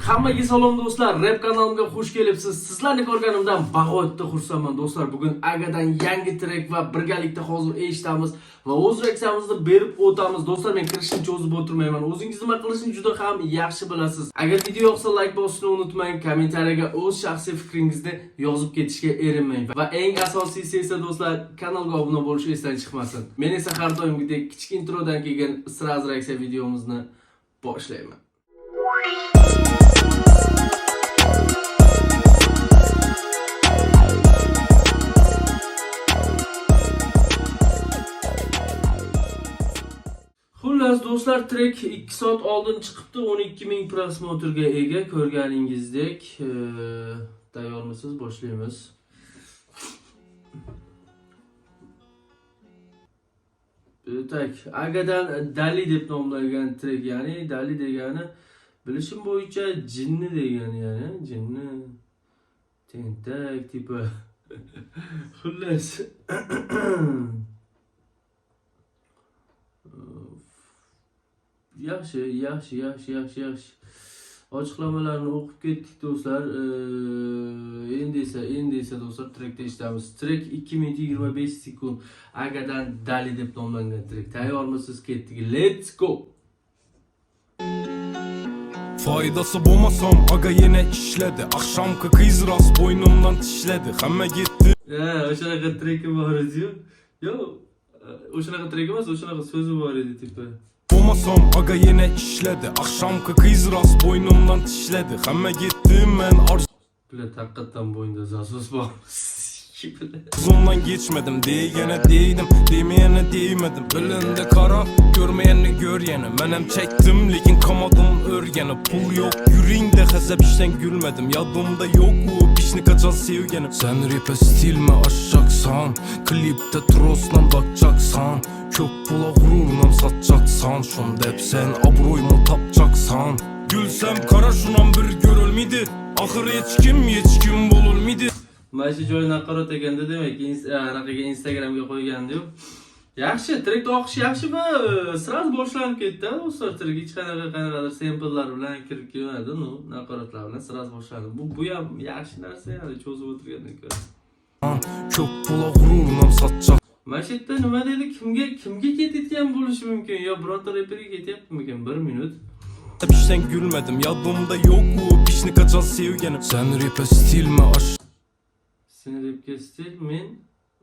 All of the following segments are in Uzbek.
Hammaga salom do'stlar, rap kanalimga xush kelibsiz. Sizlarni ko'rganimdan bag'oyatda xursandman do'stlar. Bugun Agadan yangi track va birgalikda hozir eshitamiz va o'z reaksiyamizni berib o'tamiz. Do'stlar, men kirishni cho'zib o'tirmayman. O'zingiz nima qilishni juda ham yaxshi bilasiz. Agar video yoqsa like bosishni unutmang, kommentariyaga o'z shaxsiy fikringizni yozib ketishga erinmang. Va eng asosiysi esa do'stlar, kanalga obuna bo'lish esdan chiqmasin. Men esa har doimgidek kichik introdan keyin sraz reaksiya videomizni boshlayman. Xullas do'stlar, track 2 soat oldin chiqibdi, 12.000 prosmotrga ega. Ko'rganingizdek, tayyormisiz? Boshlaymiz. Tak, Agadan Dali deb nomlangan track, ya'ni Dali degani bilishim bo'yicha jinni degani, ya'ni jinni tentak tipi. Xullas yaxshi. Ochiqlamalarni o'qib ketdik do'stlar. Endi esa do'stlar trackda eshitamiz. Track 2 minut 25 sekund. Agadan Dali deb nomlangan track. Tayyormisiz? Ketdik. Let's go. Faydası bo'lmasam, aga yine işledi. Akşamki kız rast boynumdan tishledi. Hamma gitti. O'shanaqa track bor edi-yu. Yo'q, o'shanaqa track emas, o'shanaqa so'zi bor edi tipi. Olmasam aga yine işledi. Akşamki kız rast boynumdan tishledi. Hamma gitti men Bilet hakikaten boyunda zasos var. Zondan geçmedim diyene değdim, demeyene değmedim. Belinde kara, görmeyeni gör yeni. Menem çektim, lekin kamadım örgeni. Pul yok, yüreğimde hesap işten gülmedim. Yadımda yok o pişni kaçan sevgenim. Sen rap'e stil mi aşacaksan, klipte troslan bakacaksan, kök pula gururundan satacaksan, şun dep sen abroymu tapacaksan. Gülsem kara şunan bir görülmedi. Ahir hiç kim bulunmedi. Mana shu joy naqorot ekanda, demak, anaqaga Instagramga qo'ygan deb. Yaxshi, trackda o'qish yaxshimi? Sraz boshlanib ketdi do'stlar. Track hech qanaqadir samplelar bilan kirib kelmadi, naqorotlar bilan sraz boshlandi. Bu ham yaxshi narsa, ya'ni cho'zib o'tirgandan ko'ra. Ko'p pula g'ururdan satacak. Mana shu yerda nima dedi? Kimga ketayotgan bo'lishi mumkin? Yo bironta reperga ketyaptimikan? 1 minut. İşten gülmedim, yadımda yok o pişni kaçan sevgenim. Sen rap'e stil mi Seni rap'e stil men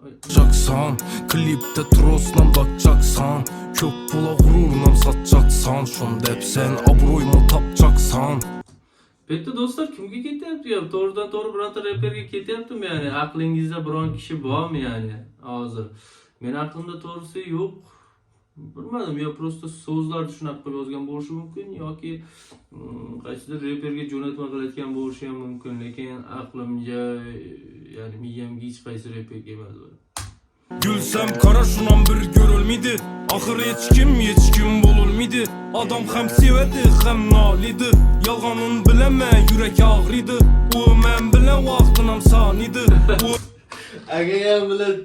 aşacaksan, klipte troslan bakacaksan, kök pula gururundan satacaksan, şun dep sen abroymu tapacaksan. Bitta do'stlar, kimga ketyapti? Yo to'g'ridan to'g'ri bironta reperga ketyaptimi, ya'ni aqlingizda biron kishi bormi, ya'ni hozir? Men aqlimda to'g'risi yo'q. Bilmadim, yo prosta so'zlarni shunaqa qilib yozgan bo'lishi mumkin yoki qaysidir reperga jo'natma qilayotgan bo'lishi ham mumkin, lekin aqlimga, ya'ni miyamga hech qaysi reper kelmadi. Gülsem kara şunan bir görülmedi. Ahir hiç kim bulunmedi. Adam hem sevedi hem nalidi. Yalganın bileme yürek ağrıydı. O men bilen vaqtinam saniydi. Aga bilan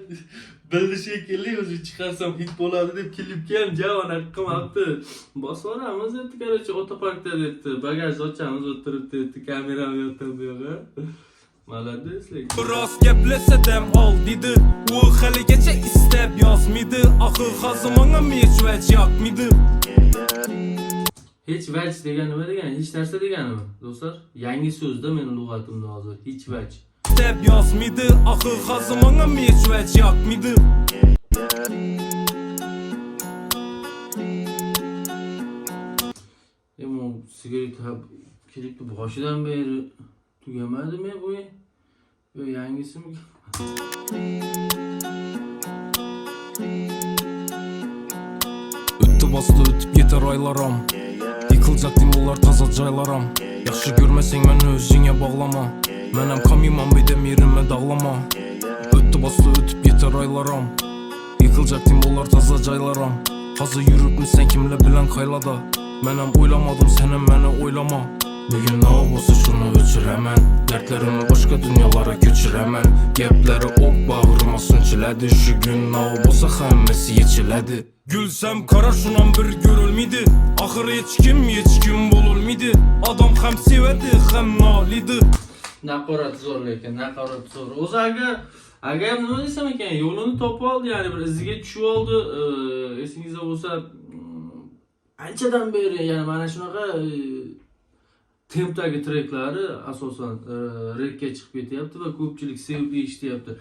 bildi shekilli, o'zi chiqarsam hit bo'ladi deb klipga ham javon qilmabdi. Bosvoramiz debdi, короче, otoparkda debdi. Bagaj ochamiz, o'tiribdi debdi, kameram yo'qdan bu yoqqa. Молодец. Biraz geplese dem al dedi. O haligacha istep yazmıydı. Ahir hazımana hiç vech yakmıydı. Hech vech degani nima degani? Hech narsa deganimi do'stlar? Yangi so'zda meni lug'atimda hozir hech vech. Istep yazmıydı. Ahir hazımana hiç vech yakmıydı. Emo sigaret klipni boshidan beri tugamadimi bu? Yo yangisimi? Öttü bastı ötüp yeter aylaram. Yıkılacak dimullar taza caylaram. Yaxşı görmeseng meni özüne bağlama. Menem kamimam bedem yerime dağlama. Öttü bastı ötüp yeter aylaram. Yıkılacak dimullar taza caylaram. Fazla yürüp mü sen kimle bilen kaylada. Menem oylamadım senem meni oylama. Bugün ne olsa şunu öçürəmən. Dertlerimi başka dünyalara göçürəmən. Gepleri ok bağrıma sünçilədi. Şu gün ne olsa həmmesi yetilədi. Gülsem kara şunan bir görülmedi. Ahir hiç kim bulunmedi. mıydı? Adam hem severdi hem naliydi. Naqorati zo'r lekin, naqorati zo'r. O'zi agar nima desam ekan, yo'lini topib oldi, ya'ni bir iziga tushib oldi. Esingizda bo'lsa, anchadan beri, ya'ni mana shunaqa tempdagi treklari asosan rekka chiqib ketyapti va ko'pchilik sevib eshityapti.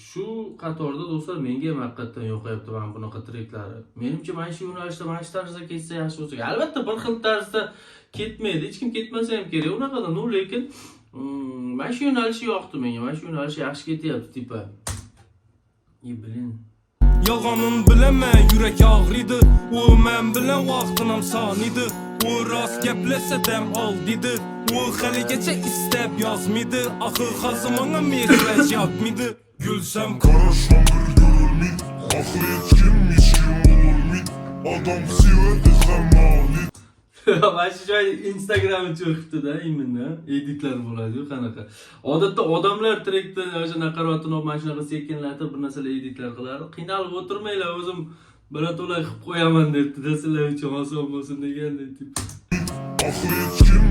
Shu qatorda do'stlar menga ham haqiqatdan yoqayapti mana bunaqa treklari. Menimcha mana shu yo'nalishda, mana shu tarzda ketsa yaxshi bo'lsa. Albatta bir xil tarzda ketmaydi, hech kim ketmasa ham kerak unaqada, lekin mana shu yo'nalish yoqdi menga. Mana shu yo'nalish yaxshi ketyapti tipa. Blin. Yolg'onin bilaman, yurak og'riydi. U men bilan vaqtinam soniydi. U rost gaplashsa dam oldiydi. U haligacha istab yozmaydi. Axir hozir menga mesaj yoqmaydi. Gulsam Qarashdan bir görülmid, axir hech kim olmaydi. Adam severdi hammalid. Mana shu joy Instagramni cho'qibdi-da, iminda editlar bo'ladi-yu qanaqa. Odatda odamlar trekda o'sha naqaratini olib mana shunaqa sekinlatib bir narsalar editlar qiladi. Qiynalib o'tirmanglar, o'zim birato'la qilib qo'yaman debdi-da, sizlar uchun oson bo'lsin degandek tip. Axir hech kim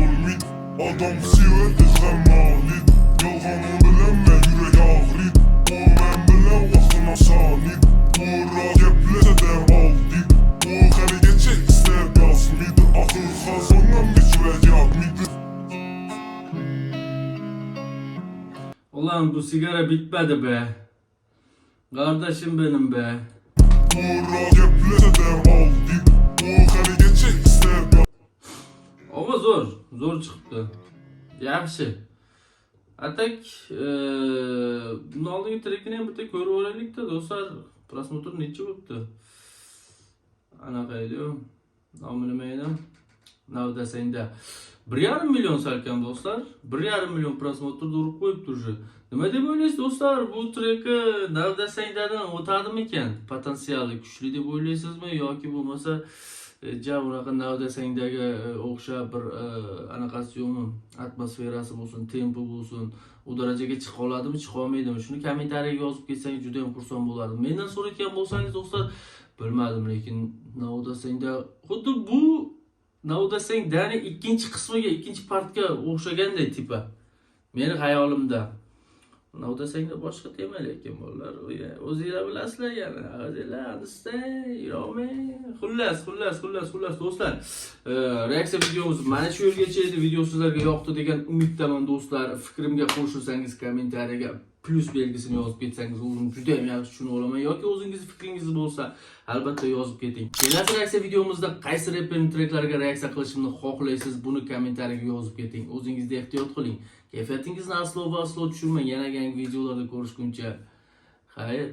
olmaydi. Adam severdi hammalid. Yolg'onin bilaman, yurak og'riydi. U men bilan vaqtim osonid. U rost gaplashsa dam oldiydi. U haligacha istab yozmaydi. Axir hozir menga mesaj yoqmaydi. Ulan bu sigara bitmedi be. Kardeşim benim be. U rost gaplashsa dam oldiydi. U haligacha istab Ama zor çıktı. Yaxshi. Atak bunun oldingi trekini ham bitta ko'rib olaylik-da do'stlar. Prosmotr necha bo'libdi? Anaqa edi-yu. Nomi nima edi? Navdasangda 1,5 million salkam do'stlar. 1,5 million prosmotrda urib qo'yibdi уже. Nima deb o'ylaysiz do'stlar? Bu treki Navdasangdadan o'tadimi ekan? Potensiali kuchli deb o'ylaysizmi yoki bo'lmasa unaqa Navdasangdagi o'xshab bir anaqasi yo'qmi? Atmosferasi bo'lsin, tempi bo'lsin, u darajaga chiqa oladimi, chiqa olmaydimi? Shuni kommentariyaga yozib ketsangiz juda ham xursand bo'lardim. Mendan so'rayotgan bo'lsangiz do'stlar, bilmadim, lekin Navdasangda xuddi bu Navdasangdani ikkinchi qismiga, ikkinchi partga o'xshaganday tipa. Meni xayolimda. Navdasangda boshqa tema lekin bolalar, o'zingizlar bilasizlar yana. O'zingizlar xullas do'stlar. Reaksiya videomiz mana shu yergacha edi. Video sizlarga yoqdi degan umiddaman do'stlar. Fikrimga qo'shilsangiz kommentariyaga plus belgisini yozib ketsangiz o'zim juda ham yaxshi tushunib olaman yoki o'zingizning fikringiz bo'lsa albatta yozib keting. Kelasi reaksiya videomizda qaysi reperning treklariga reaksiya qilishimni xohlaysiz, buni kommentariyaga yozib keting. O'zingizga ehtiyot qiling. Kayfiyatingizni aslo va aslo tushirmang. Yana yangi videolarda ko'rishguncha xayr.